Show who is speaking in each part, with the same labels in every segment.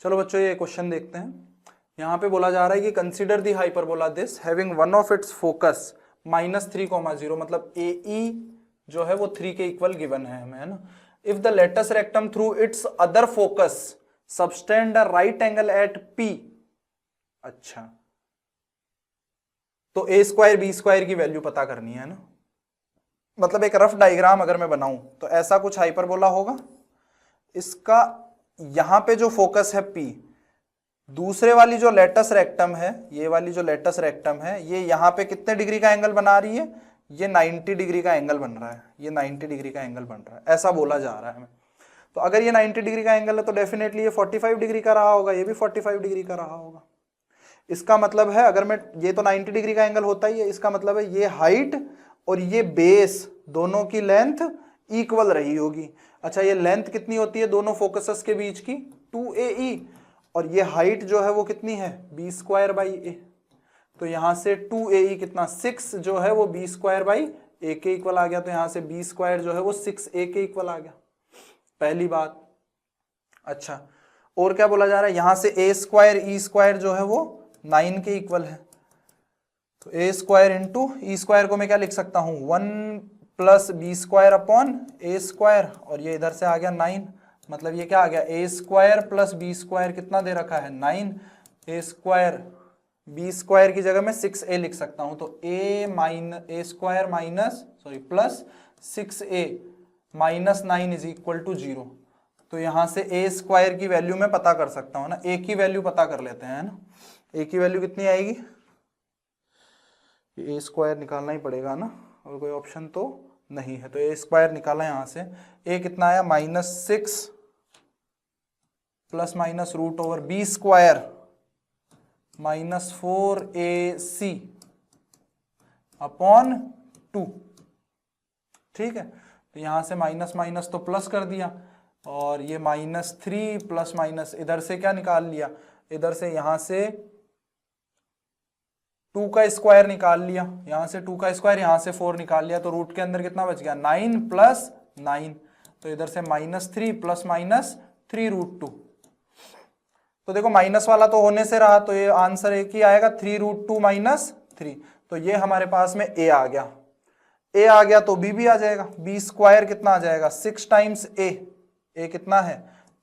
Speaker 1: चलो बच्चों ये क्वेश्चन देखते हैं। यहाँ पे बोला जा रहा है कि consider the hyperbola this having one of its focus -3,0, मतलब AE जो है वो 3 के इक्वल गिवन है हमें, है ना। If the latus rectum through its other focus subtend a right angle at P। अच्छा, तो A² B² की वैल्यू पता करनी है ना। मतलब एक रफ डायग्राम अगर मैं बनाऊं तो ऐसा कुछ हाइपरबोला होगा। इसका यहां पे जो फोकस है P, दूसरे वाली जो लेटस रेक्टम है, ये वाली जो लेटस रेक्टम है, ये यहाँ पे कितने डिग्री का एंगल बना रही है? ये 90 डिग्री का एंगल बन रहा है, ये 90 डिग्री का एंगल बन रहा है, ऐसा बोला जा रहा है हमें। तो अगर ये 90 डिग्री का एंगल है तो डेफिनेटली ये 45 डिग्री का रहा होगा, ये भी 45 डिग्री का रहा होगा। इसका मतलब है अगर मैं, ये तो 90 डिग्री का एंगल होता ही है, इसका मतलब है ये हाइट और ये बेस दोनों की लेंथ इक्वल रही होगी। अच्छा, ये लेंथ कितनी होती है दोनों फोकसेस के बीच की? 2AE, और ये हाइट जो है वो कितनी है? B²/A। तो यहां से 2AE कितना? 6 जो है वो B²/A के इक्वल आ गया, तो यहां से B² जो है वो 6A के इक्वल आ गया, पहली बात। अच्छा, और क्या बोला जा रहा है? यहां से A² E² जो है वो 9 के इक्वल है, तो A² इंटू E² को मैं क्या लिख सकता हूं? 1 + B²/A², और ये इधर से आ गया 9, मतलब ये क्या आ गया? A² + B² कितना दे रखा है? 9। A² B² की जगह में 6A लिख सकता हूं, तो A² प्लस 6A -9 = 0। तो यहां से A² की वैल्यू मैं पता कर सकता हूं ना। A की वैल्यू पता कर लेते हैं ना। A की वैल्यू कितनी आएगी? A² निकालना ही पड़ेगा ना, और कोई ऑप्शन तो नहीं है, तो A² निकाला यहां से। A कितना आया? -6 ± √B² -4AC अपॉन 2। ठीक है, तो यहां से माइनस माइनस तो प्लस कर दिया, और ये -3 ± इधर से क्या निकाल लिया? इधर से यहां से 2 का स्क्वायर निकाल लिया, यहां से 2 का स्क्वायर, यहां से 4 निकाल लिया, तो रूट के अंदर कितना बच गया? 9 + 9, तो इधर से -3 ± 3√2। तो देखो माइनस वाला तो होने से रहा, तो ये आंसर एक ही आएगा, 3√2 - 3। तो ये हमारे पास में A आ गया। A आ गया तो B भी आ जाएगा। B² कितना आ जाएगा? 6 टाइम्स A। A कितना है?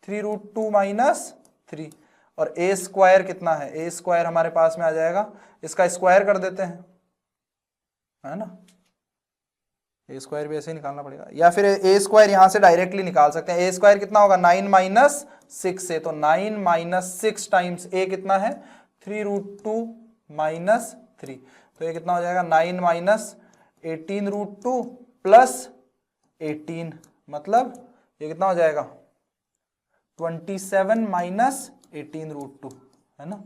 Speaker 1: 3√2 - 3, और A² कितना है? A² हमारे पास में आ जाएगा, इसका स्क्वायर कर देते हैं, है ना। A² भी ऐसे ही निकालना पड़ेगा, या फिर A² यहां से डायरेक्टली निकाल सकते हैं। A² कितना होगा? 9 - 6 से, तो 9 - 6 टाइम्स A कितना है? 3√2 - 3, तो ये कितना हो जाएगा? 9 - 18√2 + 18, मतलब ये कितना हो जाएगा? 27 - 18√2, है ना।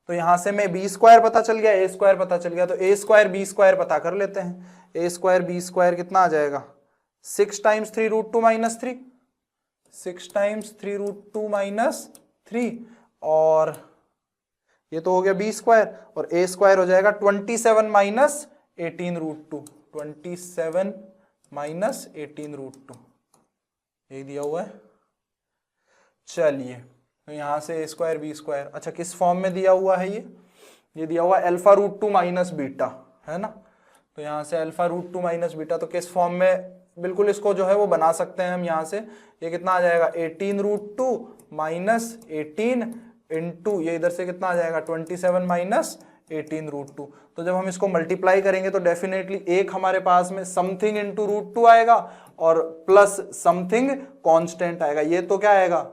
Speaker 1: तो यहां से मैं B² पता चल गया, A² पता चल गया, तो A² B² पता कर लेते हैं। A² B² कितना आ जाएगा? 6 टाइम्स 3√2 - 3, 6 टाइम्स 3√2 - 3, और ये तो हो गया B², और A² हो जाएगा 27 - 18√2, 27 - 18√2, यही दिया हुआ है। चलिए, तो यहां से A² B², अच्छा किस फॉर्म में दिया हुआ है? ये दिया हुआ है α√2 - β, है ना। तो यहां से α√2 - β, तो किस फॉर्म में? बिल्कुल इसको जो है वो बना सकते हैं हम यहां से। ये कितना आ जाएगा? 18√2 - 18 इंटू, ये इधर से कितना आ जाएगा? 27 - 18√2। तो जब हम इसको मल्टीप्लाई करेंगे तो डेफिनेटली एक हमारे पास में समथिंग इंटू √2 आएगा, और प्लस समथिंग कांस्टेंट आएगा। ये तो क्या आएगा?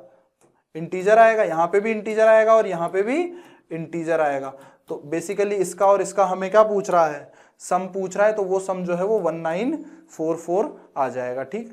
Speaker 1: इंटीजर आएगा, यहाँ पे भी इंटीजर आएगा और यहाँ पे भी इंटीजर आएगा। तो बेसिकली इसका और इसका हमें क्या पूछ रहा है? सम पूछ रहा है, तो वो सम जो है वो 1944 आ जाएगा। ठीक।